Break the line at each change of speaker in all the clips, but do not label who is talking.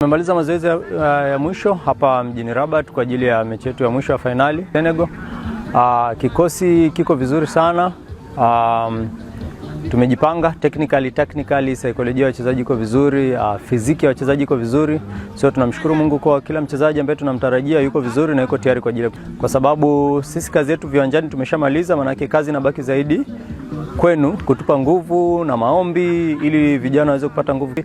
Tumemaliza mazoezi ya mwisho hapa mjini Rabat kwa ajili ya mechi yetu ya mwisho ya finali Senegal. Kikosi kiko vizuri sana. Tumejipanga technically, psychology ya wachezaji iko vizuri, fiziki ya wachezaji iko vizuri. So tunamshukuru Mungu kwa kila mchezaji ambaye tunamtarajia yuko vizuri na yuko tayari kwa ajili, kwa sababu sisi kazi yetu viwanjani tumeshamaliza, maana yake kazi inabaki zaidi kwenu kutupa nguvu na maombi ili vijana waweze kupata nguvu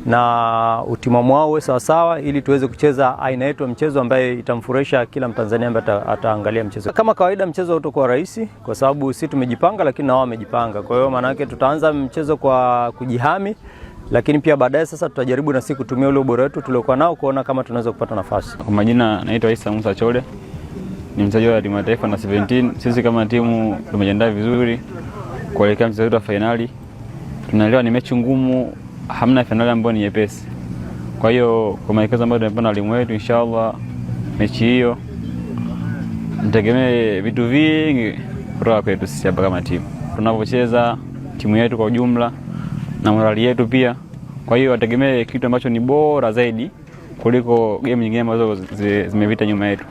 na utimamu wao sawa sawa, ili tuweze kucheza aina yetu ya mchezo ambaye itamfurahisha kila Mtanzania ambaye ataangalia mchezo. Kama kawaida mchezo utakuwa rahisi kwa sababu sisi tumejipanga, lakini nao wamejipanga. Kwa hiyo maana yake tutaanza mchezo kwa kujihami, lakini pia baadaye sasa tutajaribu na sisi kutumia ule ubora wetu tuliokuwa nao kuona kama tunaweza kupata nafasi.
Kwa majina naitwa Isa Musa Chole, ni mchezaji wa timu ya taifa na 17. Sisi kama timu tumejiandaa vizuri kuelekea mchezo wa finali. Tunaelewa ni mechi ngumu, hamna finali ambayo ni nyepesi. Kwa hiyo kwa maelekezo ambayo tumepata na walimu wetu, inshallah mechi hiyo nitegemee vitu vingi kutoka kwetu sisi hapa kama timu. Tunapocheza timu yetu kwa ujumla na morali yetu pia. Kwa hiyo wategemee kitu ambacho ni bora zaidi kuliko game nyingine ambazo zimepita nyuma yetu.